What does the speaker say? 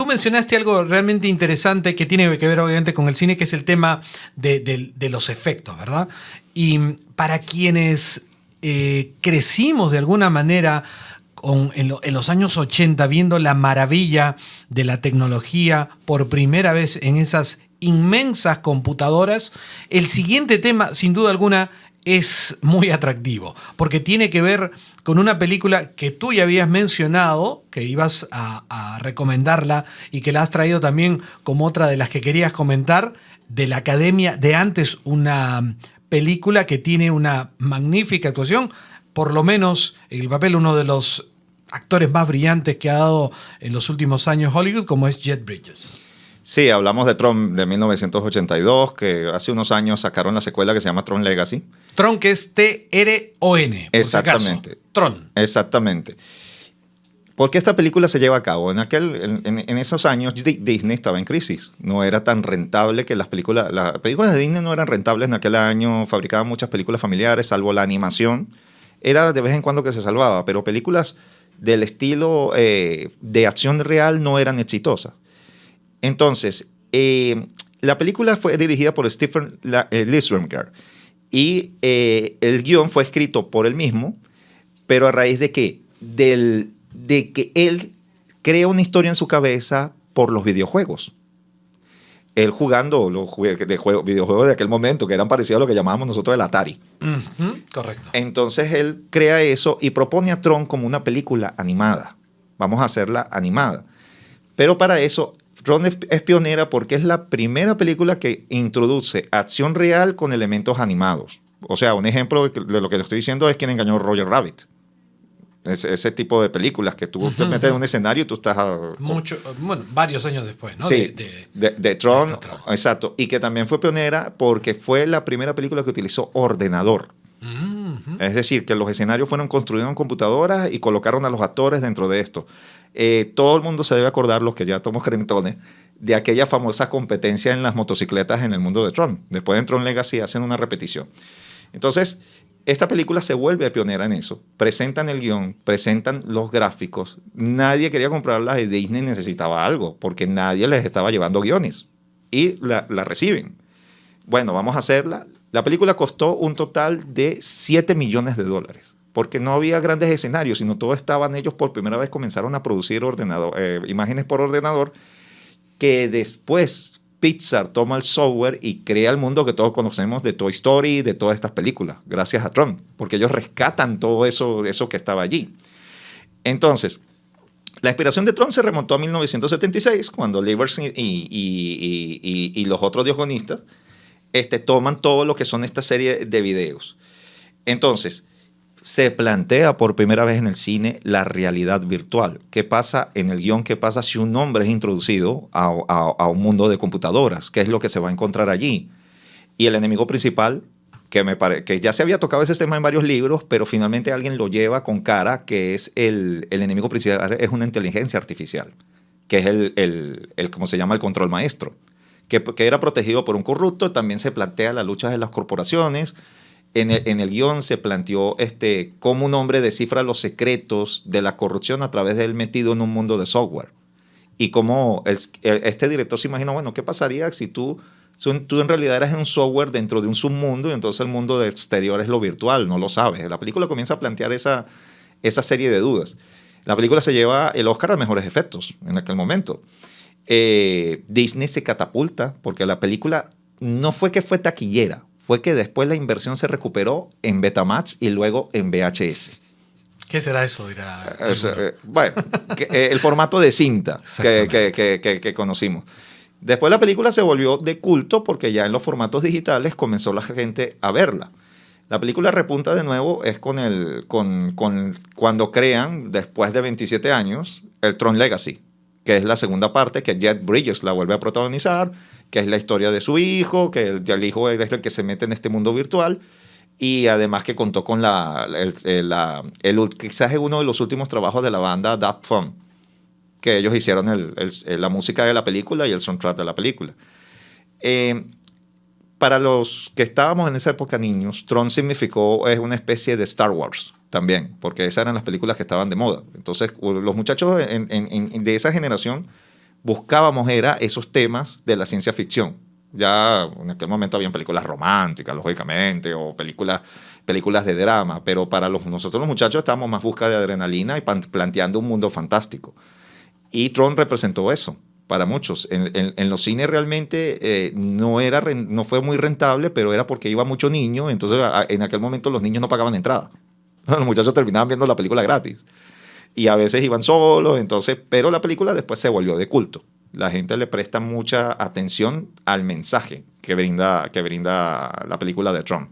mencionaste algo realmente interesante que tiene que ver obviamente con el cine, que es el tema de los efectos, ¿verdad? Y para quienes crecimos de alguna manera en los años 80 viendo la maravilla de la tecnología por primera vez en esas inmensas computadoras, el siguiente tema, sin duda alguna, es muy atractivo, porque tiene que ver con una película que tú ya habías mencionado, que ibas a recomendarla y que la has traído también como otra de las que querías comentar, de la Academia de antes, una película que tiene una magnífica actuación, por lo menos el papel uno de los actores más brillantes que ha dado en los últimos años Hollywood, como es Jeff Bridges. Sí, hablamos de Tron de 1982, que hace unos años sacaron la secuela que se llama Tron Legacy. Tron, que es T-R-O-N, por Exactamente. si acaso. Tron. Exactamente. ¿Por qué esta película se lleva a cabo? En esos años Disney estaba en crisis. No era tan rentable que las películas de Disney no eran rentables en aquel año. Fabricaban muchas películas familiares, salvo la animación. Era de vez en cuando que se salvaba, pero películas del estilo de acción real no eran exitosas. Entonces, la película fue dirigida por Stephen Lisberger y el guión fue escrito por él mismo, pero a raíz de ¿qué? De que él crea una historia en su cabeza por los videojuegos. Él jugando los videojuegos de aquel momento, que eran parecidos a lo que llamábamos nosotros el Atari. Correcto. Entonces él crea eso y propone a Tron como una película animada. Vamos a hacerla animada. Pero para eso, Tron es pionera porque es la primera película que introduce acción real con elementos animados. O sea, un ejemplo de lo que le estoy diciendo es Quien engañó a Roger Rabbit. Ese tipo de películas que tú te metes en un escenario y tú estás... varios años después, ¿no? Sí, de Tron, Tron. exacto. Y que también fue pionera porque fue la primera película que utilizó ordenador. Es decir, que los escenarios fueron construidos en computadoras y colocaron a los actores dentro de esto. Todo el mundo se debe acordar, los que ya somos cretentones, de aquella famosa competencia en las motocicletas en el mundo de Tron. Después en Tron Legacy hacen una repetición. Entonces, esta película se vuelve pionera en eso. Presentan el guión, presentan los gráficos. Nadie quería comprarla y Disney necesitaba algo porque nadie les estaba llevando guiones. Y la reciben. Bueno, vamos a hacerla. La película costó un total de $7 millones porque no había grandes escenarios, sino todos estaban ellos por primera vez comenzaron a producir imágenes por ordenador que después Pixar toma el software y crea el mundo que todos conocemos de Toy Story y de todas estas películas, gracias a Tron, porque ellos rescatan todo eso que estaba allí. Entonces, la inspiración de Tron se remontó a 1976, cuando Livers y los otros guionistas toman todo lo que son esta serie de videos. Entonces, se plantea por primera vez en el cine la realidad virtual. ¿Qué pasa en el guión? ¿Qué pasa si un hombre es introducido a un mundo de computadoras? ¿Qué es lo que se va a encontrar allí? Y el enemigo principal, que ya se había tocado ese tema en varios libros, pero finalmente alguien lo lleva con cara, que es el enemigo principal, es una inteligencia artificial, que es ¿cómo se llama? El control maestro, que era protegido por un corrupto. También se plantea la lucha de las corporaciones. En el guión se planteó cómo un hombre descifra los secretos de la corrupción a través de él metido en un mundo de software. Y cómo este director se imaginó, bueno, ¿qué pasaría si tú en realidad eres un software dentro de un submundo y entonces el mundo exterior es lo virtual? No lo sabes. La película comienza a plantear esa serie de dudas. La película se lleva el Oscar a mejores efectos en aquel momento. Disney se catapulta porque la película no fue que fue taquillera, fue que después la inversión se recuperó en Betamax y luego en VHS. ¿Qué será eso? Dirá. Bueno, el formato de cinta que conocimos. Después la película se volvió de culto porque ya en los formatos digitales comenzó la gente a verla. La película repunta de nuevo es cuando crean, después de 27 años, el Tron Legacy, que es la segunda parte, que Jeff Bridges la vuelve a protagonizar, que es la historia de su hijo, que el hijo es el que se mete en este mundo virtual, y además que contó con quizás uno de los últimos trabajos de la banda Daft Punk, que ellos hicieron la música de la película y el soundtrack de la película. Para los que estábamos en esa época niños, Tron significó una especie de Star Wars también, porque esas eran las películas que estaban de moda. Entonces, los muchachos de esa generación buscábamos era esos temas de la ciencia ficción. Ya en aquel momento habían películas románticas, lógicamente, o películas de drama, pero para nosotros los muchachos estábamos más busca de adrenalina y planteando un mundo fantástico. Y Tron representó eso para muchos. En los cines realmente no fue muy rentable, pero era porque iba mucho niño, entonces en aquel momento los niños no pagaban entrada. Los muchachos terminaban viendo la película gratis. Y a veces iban solos, entonces, pero la película después se volvió de culto. La gente le presta mucha atención al mensaje que brinda la película de Tron.